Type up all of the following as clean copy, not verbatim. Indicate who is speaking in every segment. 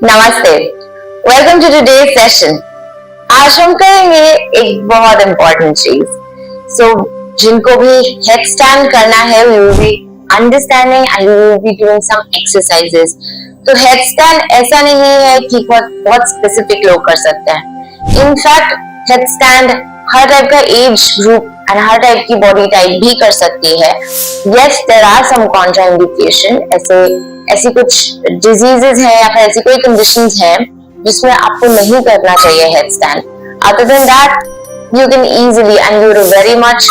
Speaker 1: नमस्ते, welcome to today's session. आज हम करेंगे एक बहुत इंपॉर्टेंट चीज। जिनको भी हेड स्टैंड करना है, we will be understanding and we will be doing some exercises. तो हेड स्टैंड ऐसा नहीं है कि बहुत स्पेसिफिक लोग कर सकते हैं। इनफैक्ट हेड स्टैंड हर टाइप का एज ग्रुप एंड हर टाइप की बॉडी टाइप भी कर सकती है। Yes, there are some contraindication, ऐसी कुछ डिजीजेस हैं या फिर ऐसी कोई कंडीशंस हैं जिसमें आपको नहीं करना चाहिए headstand. Other than that you can easily and you are very much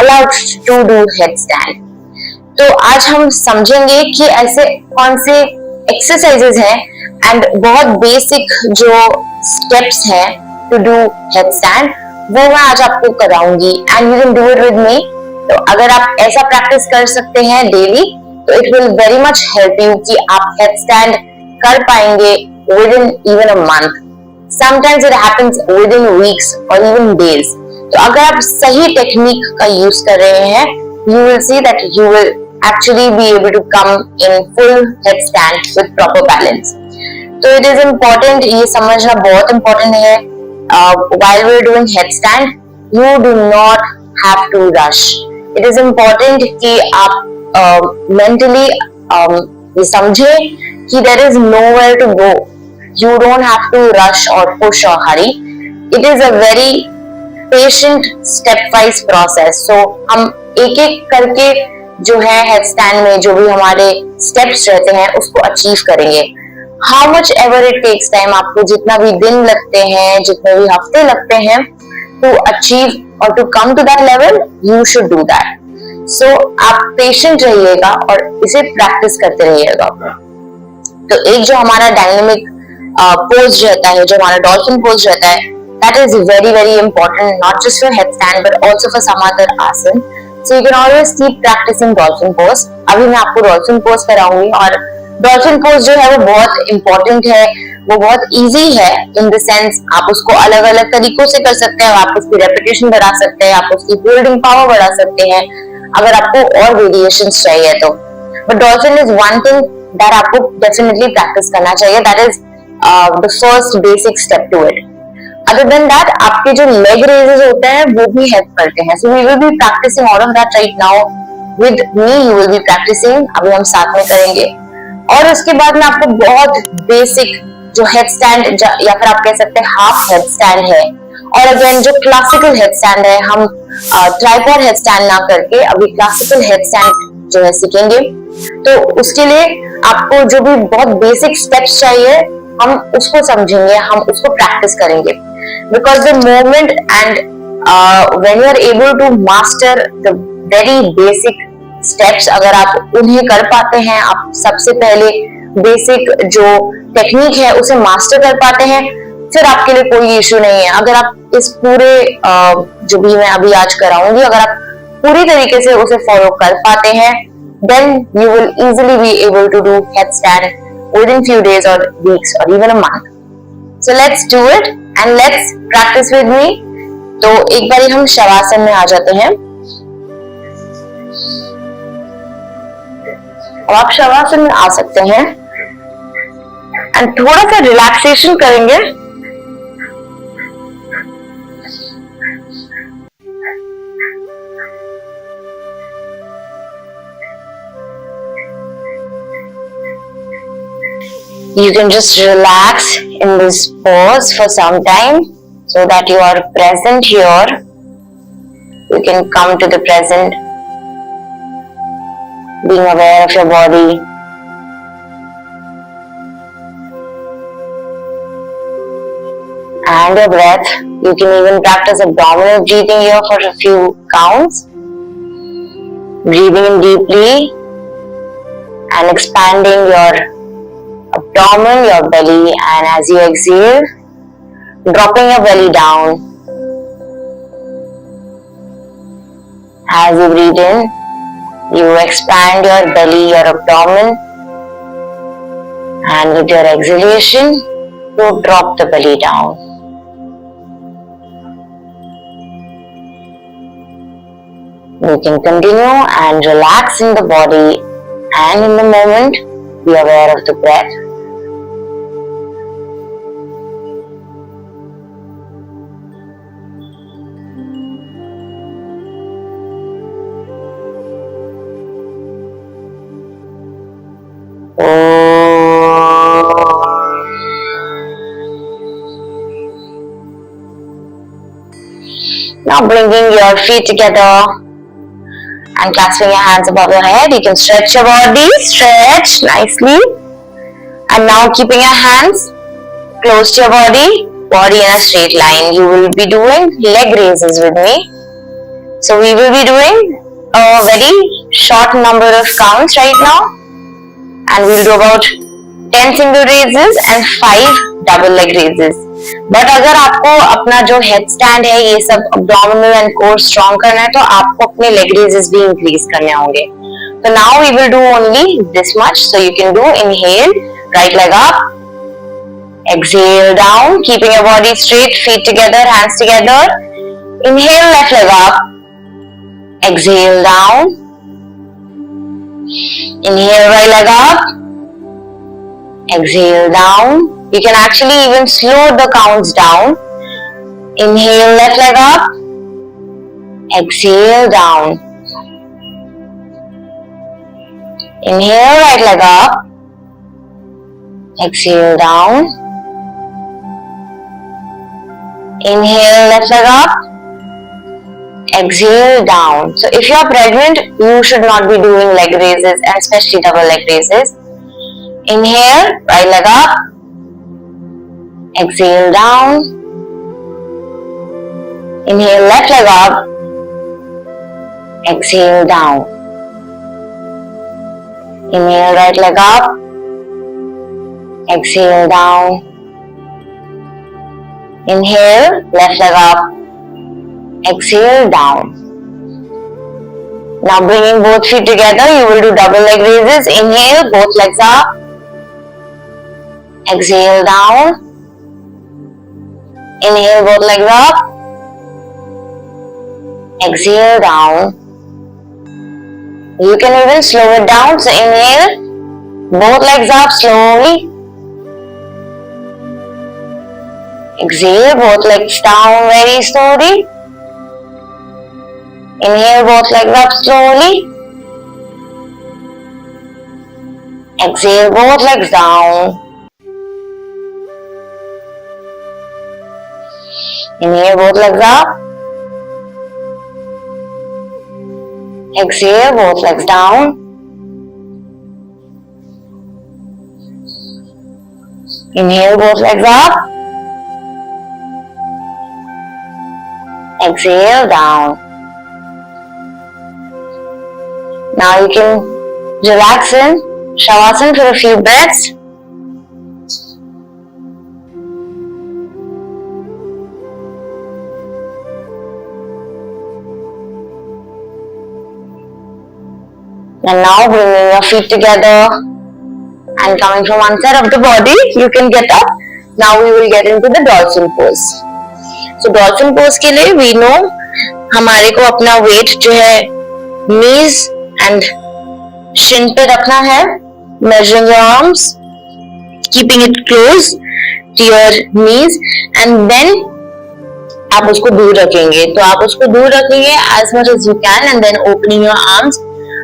Speaker 1: allowed to do headstand. तो आज हम समझेंगे कि ऐसे कौन से एक्सरसाइजेस हैं एंड बहुत बेसिक जो स्टेप्स हैं टू डू हेड स्टैंड, वो मैं आज आपको कराऊंगी and you can do it with me. तो अगर आप ऐसा प्रैक्टिस कर सकते हैं डेली, तो it will very much help you कि आप हेड स्टैंड कर पाएंगे with in even a month. Sometimes it happens with in weeks और इवन डेज। तो अगर आप सही टेक्निक का यूज कर रहे हैं, you will see that you will actually be able to come in full headstand with proper balance. तो it is important, ये समझना बहुत important है। While we are doing headstand, you do not have to rush. It is important कि आप mentally ये समझे कि there is nowhere to go. You don't have to rush or push or hurry. It is a very patient step-wise process. So हम एक एक करके जो है हेड स्टैंड में जो भी हमारे स्टेप्स रहते हैं उसको अचीव करेंगे। How much ever it takes time, आपको जितना भी दिन लगते हैं, जितने भी हफ्ते लगते हैं टू अचीव और to come to that level, you should do that. So आप पेशेंट रहिएगा और इसे प्रैक्टिस करते रहिएगा। तो एक जो हमारा डायनेमिक पोज रहता है, जो हमारा डॉल्फिन पोज रहता है, that is very very important, not just for headstand but also for some other asana. So you can always keep practicing dolphin pose. अभी मैं आपको dolphin pose कराऊंगी और dolphin pose जो है वो बहुत important है, वो बहुत easy है in the sense आप उसको अलग अलग तरीकों से कर सकते हैं, आप उसकी repetition बढ़ा सकते हैं, आप उसकी holding power बढ़ा सकते हैं अगर आपको और variations चाहिए तो। But dolphin is one thing that आपको definitely practice करना चाहिए, that is the first basic step to it. Other than that, आपके जो लेग रेजेस होते हैं वो भी हेल्प करते हैं। So we will be practicing all of that right now with me. You will be practicing. अभी हम साथ में करेंगे और उसके बाद में आपको बहुत बेसिक जो हेड स्टैंड या फिर आप कह सकते हैं हाफ हेड स्टैंड है, और अगेन जो क्लासिकल हेड स्टैंड है, हम ट्राइपॉड हेड स्टैंड ना करके अभी क्लासिकल हेड स्टैंड जो है सीखेंगे। तो उसके लिए आपको जो भी बहुत बेसिक स्टेप्स चाहिए हम उसको समझेंगे, हम उसको प्रैक्टिस करेंगे। Because the moment and when you are able to master the very basic steps, अगर आप उन्हें कर पाते हैं, आप सबसे पहले बेसिक जो टेक्निक है उसे मास्टर कर पाते हैं, फिर आपके लिए कोई इश्यू नहीं है। अगर आप इस पूरे जो भी मैं अभी आज कराऊंगी, अगर आप पूरी तरीके से उसे फॉलो कर पाते हैं, then you will easily be able to do headstand within few days or weeks or even a month. So let's do it and let's practice with me. तो एक बारी हम शवासन में आ जाते हैं। अब आप शवासन में आ सकते हैं एंड थोड़ा सा रिलैक्सेशन करेंगे। You can just relax in this pose for some time so that you are present here. You can come to the present, being aware of your body. And your breath. You can even practice abdominal breathing here for a few counts. Breathing in deeply and expanding your abdomen, your belly, and as you exhale, dropping your belly down. As you breathe in, you expand your belly, your abdomen, and with your exhalation, you drop the belly down. You can continue and relax in the body and in the moment, be aware of the breath. Now bringing your feet together and clasping your hands above your head. You can stretch your body, stretch nicely. And now keeping your hands close to your body in a straight line. You will be doing leg raises with me. So we will be doing a very short number of counts right now. And we'll do about 10 single raises and 5 double leg raises. But अगर आपको अपना जो head stand है ये सब abdominal and core strong करना है तो आपको अपने leg raises भी increase करने होंगे. So now we will do only this much. So you can do inhale, right leg up, exhale down, keeping your body straight, feet together, hands together. Inhale, left leg up, exhale down. Inhale, right leg up, exhale down. You can actually even slow the counts down. Inhale, left leg up, exhale down. Inhale, right leg up, exhale down. Inhale, left leg up, exhale down. So if you are pregnant, you should not be doing leg raises and especially double leg raises. Inhale, right leg up, exhale down. Inhale, left leg up, exhale down. Inhale, right leg up, exhale down. Inhale, left leg up, exhale down. Now bringing both feet together, you will do double leg raises. Inhale, both legs up, exhale down. Inhale, both legs up, exhale down. You can even slow it down. So inhale, both legs up slowly. Exhale, both legs down very slowly. Inhale, both legs up slowly. Exhale, both legs down. Inhale, both legs up. Exhale, both legs down. Inhale, both legs up. Exhale down. Now you can relax in Shavasana for a few breaths. And now bringing your feet together and coming from one side of the body, you can get up. Now we will get into the dolphin pose. So dolphin pose के लिए we know हमारे को अपना weight जो है knees and shin पे रखना है. Measuring your arms, keeping it close to your knees, and then आप उसको दूर रखेंगे. तो आप उसको दूर रखेंगे as much as you can, and then opening your arms,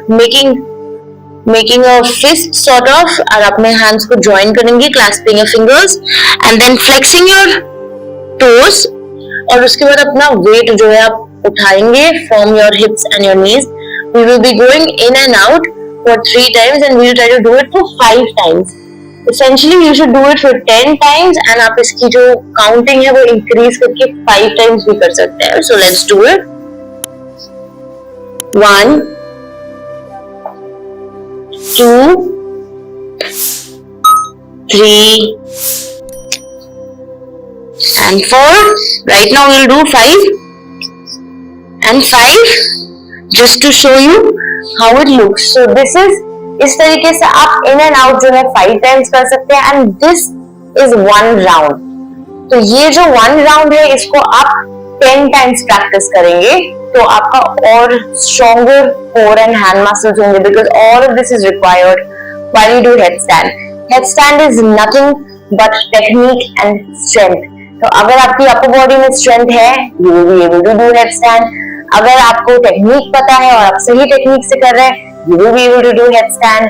Speaker 1: making a fist sort of, और अपने hands को join करेंगे, clasping your fingers, and then flexing your toes. और उसके बाद अपना weight जो है आप उठाएंगे from your hips and your knees. We will be going in and out for 3 times, and we will try to do it for 5 times. Essentially you should do it for 10 times, and आप इसकी जो counting है वो increase करके 5 times भी कर सकते हैं. So let's do it. 1, 2, 3, and 4. Right now we'll do 5 and 5 just to show you how it looks. So this is, इस तरीके से आप in and out जो है 5 times कर सकते हैं, and this is 1 round. तो ये जो 1 round है इसको आप 10 times practice करेंगे तो आपका और stronger core and hand muscles होंगे, because all of this is required while you do headstand. Headstand is nothing but technique and strength. तो अगर आपकी upper body में strength है, you will be able to do headstand. अगर आपको technique पता है और आप सही टेक्निक से कर रहे हैं, you will be able to do headstand.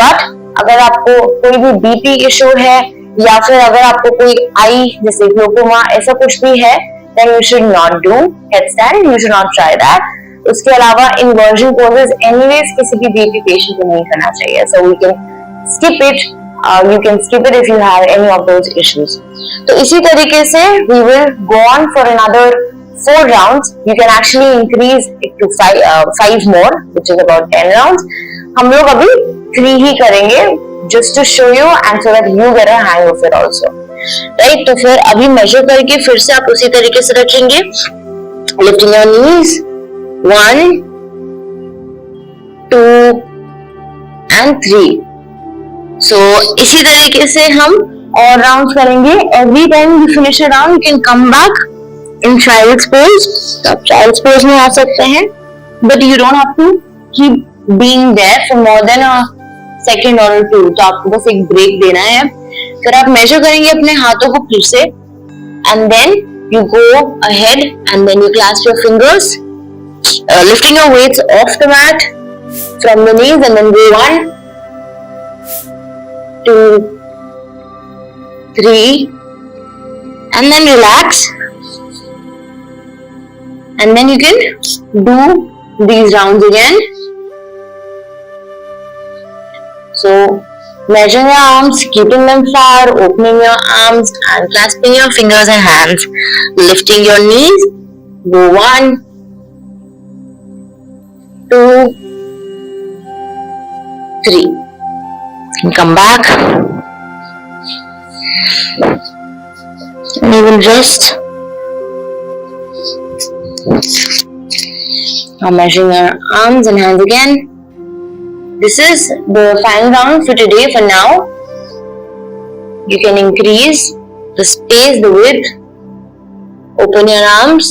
Speaker 1: But अगर आपको कोई भी BP इशू है या फिर अगर आपको कोई आई जैसे ग्लूकोमा ऐसा कुछ भी है, then you should not do headstand, you should not try that. उसके अलावा inversion poses anyways किसी भी BP patient को नहीं करना चाहिए, so we can skip it. You can skip it if you have any of those issues. तो इसी तरीके से we will go on for another 4 rounds. You can actually increase it to 5 more, which is about 10 rounds. हम लोग अभी 3 ही करेंगे, just to show you and so that you get a hang of it also. Right? तो फिर अभी measure करके फिर से आप उसी तरीके से रखेंगे. Lifting your knees, 1, 2 and 3. So इसी तरीके से हम और राउंड करेंगे. Every time you finish a round, you can come back in child's pose. तो आप child's pose में आ सकते हैं, but you don't have to keep being there for more than a second or 2. तो आपको बस एक ब्रेक देना है. फिर आप मेजर करेंगे अपने हाथों को फिर से, and then you go ahead and then you clasp your fingers, lifting your weights off the mat from the knees, and then go 1, 2, 3, and then relax, and then you can do these rounds again. So measuring your arms, keeping them far, opening your arms and clasping your fingers and hands, lifting your knees, go 1, 2, 3. And come back, and you will rest. Now measuring your arms and hands again. This is the final round for today. For now, you can increase the space, the width. Open your arms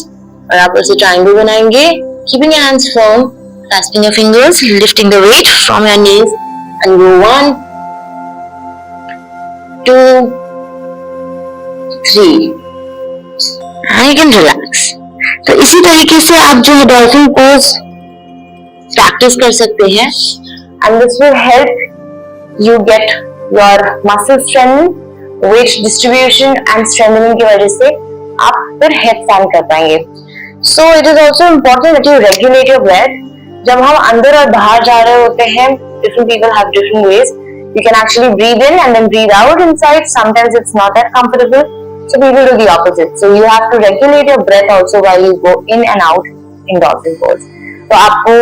Speaker 1: और आप उसे triangle बनाएंगे. Keeping your hands firm, clasping your fingers, lifting the weight from your knees, and go 1, 2, 3, and you can relax. तो इसी तरीके से आप जो है डॉल्फिन पोज प्रैक्टिस कर सकते हैं, and this will help you get your muscle strengthening, weight distribution and strengthening की वजह से आप फिर headstand कर पाएंगे. So it is also important that you regulate your breath. जब हम अंदर और बाहर जा रहे होते हैं, different people have different ways. You can actually breathe in and then breathe out inside. Sometimes it's not that comfortable, so people do the opposite. So you have to regulate your breath also while you go in and out in dolphin pose. तो आपको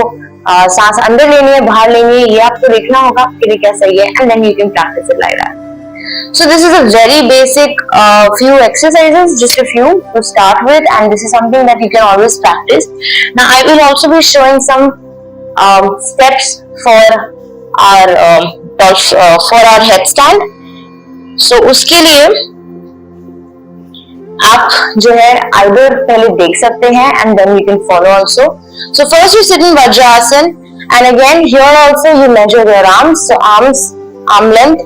Speaker 1: सांस अंदर लेनी है, बाहर लेनी है, ये आपको देखना होगा कि क्या सही है, and then you can practice it like that. So this is a very basic few exercises, just a few to start with, and this is something that you can always practice. Now I will also be showing some steps for our headstand. So उसके लिए आप जो है either पहले देख सकते हैं and then you can follow also. So first you sit in Vajrasana, and again here also you measure your arms. So arms arm length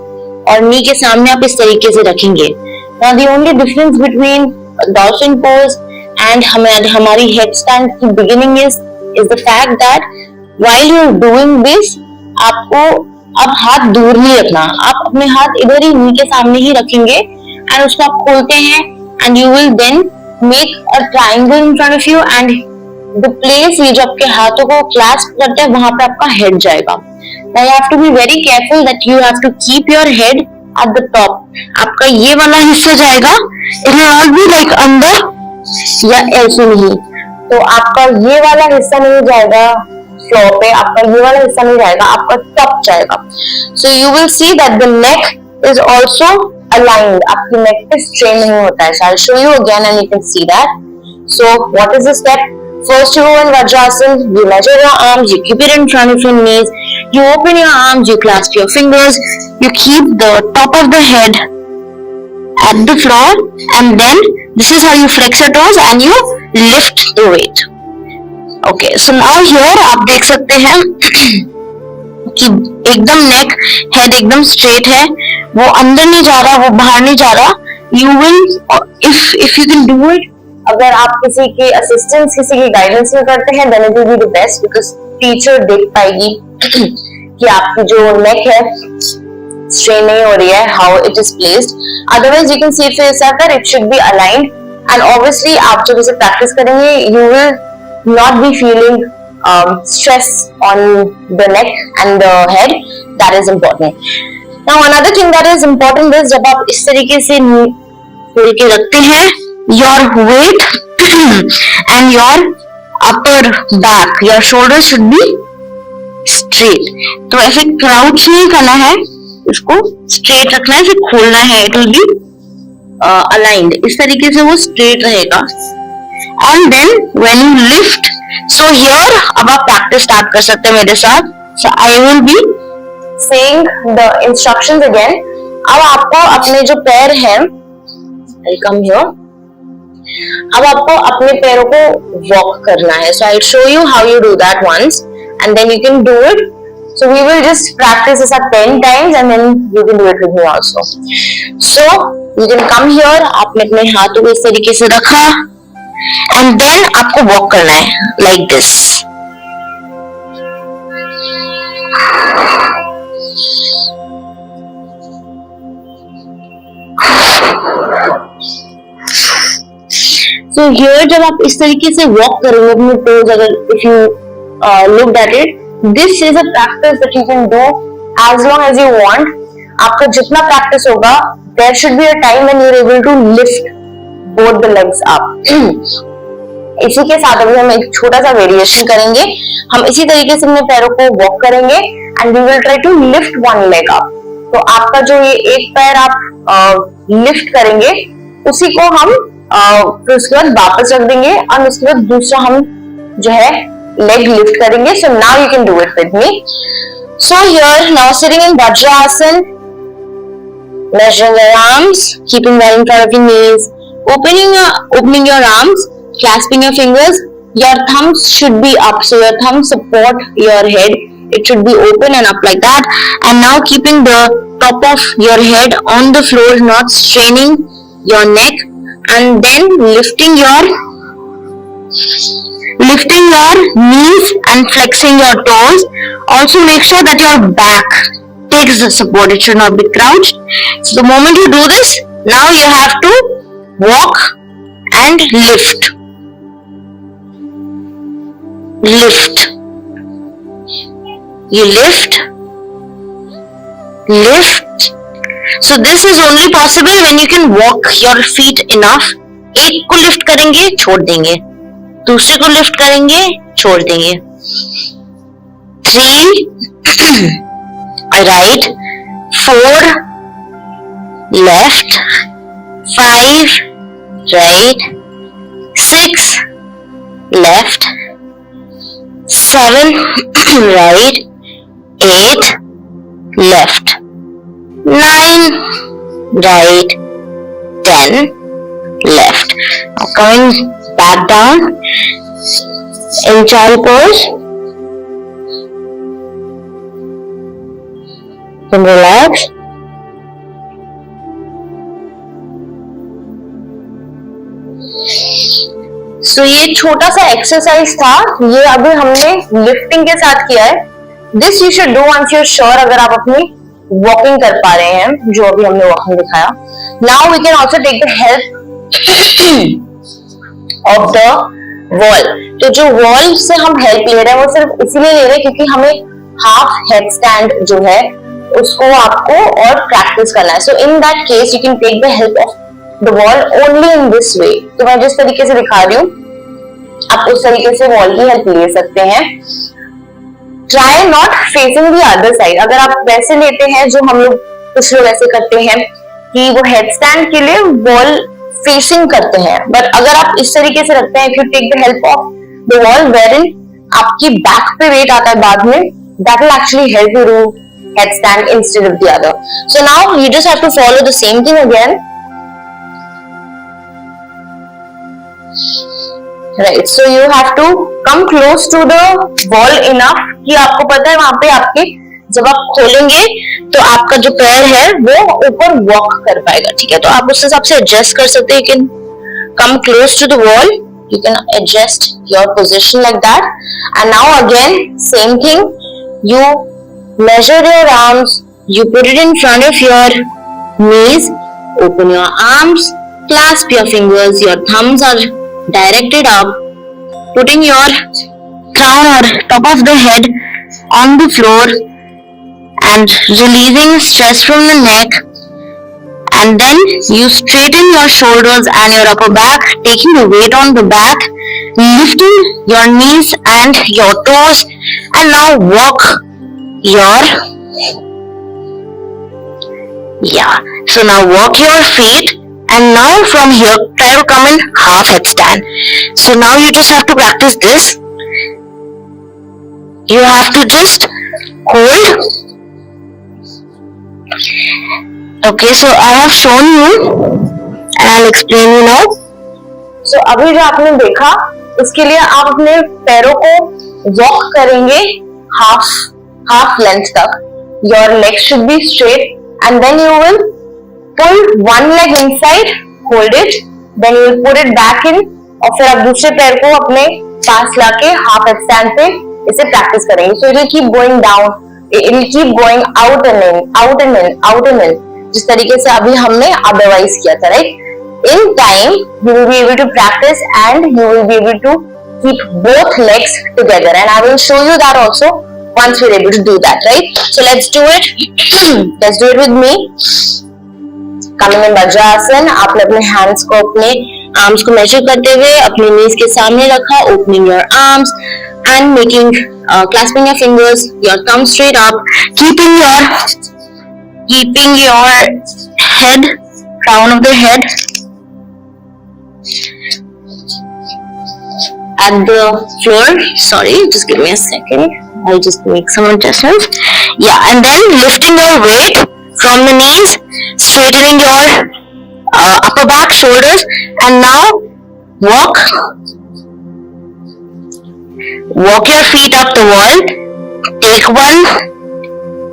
Speaker 1: और knee के सामने आप इस तरीके से रखेंगे. Now the only difference between dolphin pose and हमारी headstand की beginning is the fact that while you're doing this, आपको अब हाथ दूर नहीं रखना, आप अपने हाथ इधर ही knee के सामने ही रखेंगे and उसको आप खोलते हैं and you will then make a triangle in front of you, and the place ये जो आपके हाथों को clasp करते हैं वहां पे आपका head जाएगा. Now you have to be very careful that you have to keep your head at the top. आपका ये वाला हिस्सा जाएगा, it will not be like अंदर या ऐसे नहीं. तो आपका ये वाला हिस्सा नहीं जाएगा फ्लोर पे, आपका ये वाला हिस्सा नहीं जाएगा, आपका टॉप जाएगा. So you will see that the neck is also aligned. आपकी neck पे strain नहीं होता है. So I'll show you again and you can see that. So what is the step? First you go in Vajrasana, you measure your arms, you keep it in front of your knees, you open your arms, you clasp your fingers, you keep the top of the head at the floor, and then this is how you flex your toes and you lift the weight. Okay, so now here आप देख सकते हैं कि एकदम neck, head एकदम straight है, वो अंदर नहीं जा रहा, वो बाहर नहीं जा रहा. You will, if you can do it, अगर आप किसी की असिस्टेंस, किसी की गाइडेंस में करते हैं, then it will be the best because teacher देख पाएगी कि आपकी जो neck है strain नहीं हो रही है, how it is placed. Otherwise you can see for yourself that it should be aligned and obviously आप जब इसे प्रैक्टिस करेंगे you will not be feeling stress on the neck and the head. That is important. Now another thing that is important is जब आप इस तरीके से खोल के रखते हैं, your weight and your upper back, your shoulders should be straight. तो ऐसे क्राउच नहीं करना है, इसको स्ट्रेट रखना है, फिर खोलना है, it will be aligned. इस तरीके से वो स्ट्रेट रहेगा. And then when you lift, so here अब आप प्रैक्टिस स्टार्ट कर सकते हैं मेरे साथ. So I will be saying the instructions again. अब आपको अपने जो पैर हैं, I'll come here. अब आपको अपने पैरों को वॉक करना है. So I'll show you how you do that once, and then you can do it. So we will just practice this at 10 times, and then you can do it with me also. So you can come here. आपने अपने हाथों को इस तरीके से रखा, and then आपको walk करना है like this. So here जब आप इस तरीके से वॉक करेंगे अपने टोज, अगर if you looked at it, this is a practice that you can do as long as you want. आपका जितना प्रैक्टिस होगा, there should be a time when you're able to lift both the legs up. इसी के साथ अभी हम एक छोटा सा वेरिएशन करेंगे. हम इसी तरीके से अपने पैरों को वॉक करेंगे and we will try to lift one leg up. तो आपका जो ये एक पैर आप लिफ्ट करेंगे, उसी को हम फिर उसके बाद वापस रख देंगे और उसके बाद दूसरा हम जो है लेग लिफ्ट करेंगे. So now you can do it with me. So here now sitting in Vajrasan, measuring your arms, keeping well in front of your knees, opening your arms, clasping your fingers. Your thumbs should be up, so your thumbs support your head. It should be open and up like that. And now keeping the top of your head on the floor, not straining your neck, and then lifting your knees and flexing your toes. Also make sure that your back takes the support. It should not be crouched. So the moment you do this, now you have to walk and lift. You lift. So this is only possible when you can walk your feet enough. एक को lift करेंगे, छोड़ देंगे, दूसरे को lift करेंगे, छोड़ देंगे. 3 right, 4 left, 5 right, 6 left, 7 right, 8 left, 9 right, 10 left. Now coming back down in child pose. Then relax. So ये छोटा सा एक्सरसाइज था, ये अभी हमने लिफ्टिंग के साथ किया है. This you should do once you are sure, अगर आप अपनी वॉकिंग कर पा रहे हैं, जो अभी हमने वॉकिंग दिखाया. Now we can also take the help of the wall. तो जो वॉल से हम हेल्प ले रहे हैं वो सिर्फ इसलिए ले रहे हैं क्योंकि हमें हाफ हेड स्टैंड जो है उसको आपको और प्रैक्टिस करना है. So in that case you can take the help of the wall only in this way. तो मैं जिस तरीके से दिखा रही हूँ, आप उस तरीके से वॉल की हेल्प ले सकते हैं. Try not facing the other side. अगर आप वैसे लेते हैं, जो हम लोग कुछ लोग ऐसे करते हैं कि वो हेड स्टैंड के लिए वॉल फेसिंग करते हैं, बट अगर आप इस तरीके से रखते हैं, if you take the help of the wall wherein आपकी बैक पे वेट आता है बाद में, that will actually help you do headstand instead of the other. So now you just have to follow the same thing again. Right, so you have to come close to the wall enough कि आपको पता है वहां पे आपके जब आप खोलेंगे तो आपका जो पैर है वो ऊपर वॉक कर पाएगा. ठीक है, तो आप उस हिसाब से एडजस्ट कर सकते हैं. You can come close to the wall, you can adjust your position like that. And now again same thing, you measure your arms, you put it in front of your knees, open your arms,
Speaker 2: Clasp your fingers, your thumbs are directed up, putting your crown or top of the head on the floor and releasing stress from the neck. And then you straighten your shoulders and your upper back, taking the weight on the back, lifting your knees and your toes, and now walk your so now walk your feet, and now from here try to come in half headstand. So now you just have to practice this. You have to just hold. Okay, so I have shown you and I'll explain you now.
Speaker 1: So अभी जो आपने देखा उसके लिए आप अपने पैरों को वॉक करेंगे हाफ लेंथ तक. Your legs should be straight and then you will pull one leg inside, hold it, then you will put it back in और फिर आप दूसरे पैर को अपने पास लाके हाफ हेडस्टैंड पे इसे प्रैक्टिस करेंगे. So it will keep going down, it will keep going out and in, out and in, out and in, जिस तरीके से अभी हमने अदरवाइज किया था, right? In time you will be able to practice and you will be able to keep both legs together, and I will show you that also once we're able to do that, right? So let's do it. Let's do it with me. Coming in Vajrasana, आपने अपने hands को अपने arms को measure करते हुए अपने knees के सामने रखा, opening your arms and making clasping your fingers, your thumb straight up, keeping your head, crown of the head at the floor. Sorry, just give me a second. I'll just make some adjustments. Yeah, and then lifting your weight from the knees, straightening your upper back, shoulders, and now walk your feet up the wall. Take one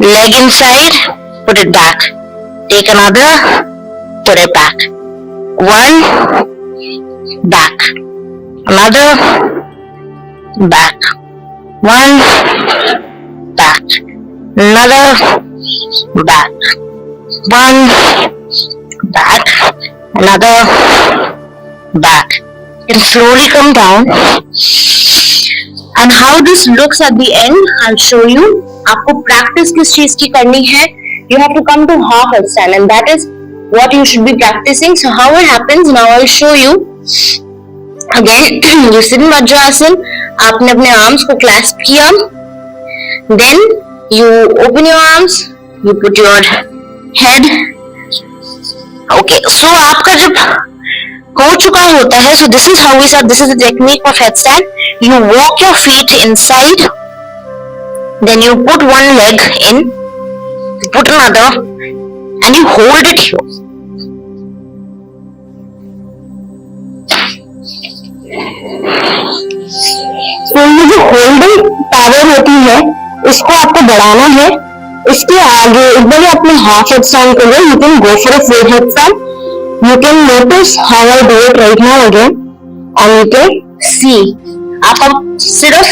Speaker 1: leg inside, put it back. Take another, put it back. One, back. Another, back. One, back. Another, back. One, back. Another, back. And slowly come down. And how this looks at the end, I'll show you. आपको practice किस चीज की करनी है? You have to come to half headstand, and that is what you should be practicing. So how it happens, now I'll show you. Again, you sit in Vajrasana, आपने अपने arms को clasp किया, then you open your arms, you put your head. Okay, so आपका जब हो चुका होता है, so this is how we start. This is the technique of headstand. You walk your feet inside, then you put one leg in, you put another, and you hold it here. तो ये जो holding power होती है, इसको आपको बढ़ाना है. इसके आगे एकदम अपने हाफ हेडस्टैंड करिए. You can go for a full headstand. You can notice how I do it right now again, and you can see. आप अब सिर्फ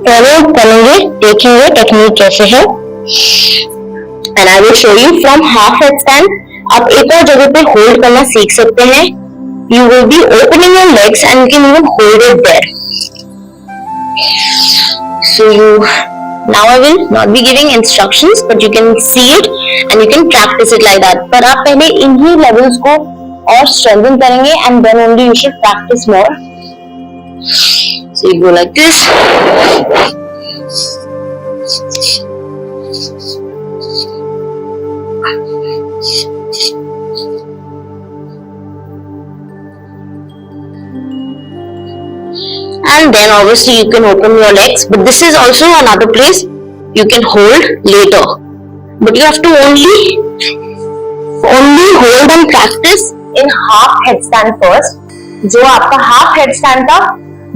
Speaker 1: फॉलो करेंगे, देखेंगे टेक्निक कैसे है. And I will show you from half headstand. आप एक और जगह पे होल्ड करना सीख सकते हैं. You will be opening your legs and you can even hold it there. So now I will not be giving instructions, but you can see it and you can practice it like that. पर आप पहले इन्हीं levels को और strengthen करेंगे, and then only you should practice more. So you go like this. And then obviously you can open your legs, but this is also another place you can hold later. But you have to only hold and practice in half headstand first. जो आपका half headstand था,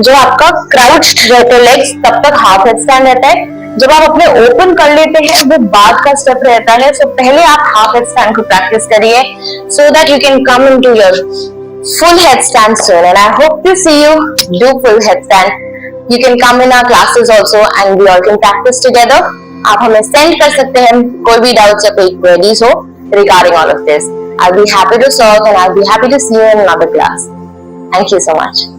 Speaker 1: जो आपका crouched रहते legs, तब तक half headstand रहता है. जब आप अपने open कर लेते हैं, वो बाद का step रहता है. So पहले आप half headstand को practice करिए, so that you can come into your full headstand soon. And I hope to see you do full headstand. You can come in our classes also, and we all can practice together. आप हमें send कर सकते हैं कोई भी doubts या कोई queries हो regarding all of this. I'll be happy to solve and I'll be happy to see you in another class. Thank you so much.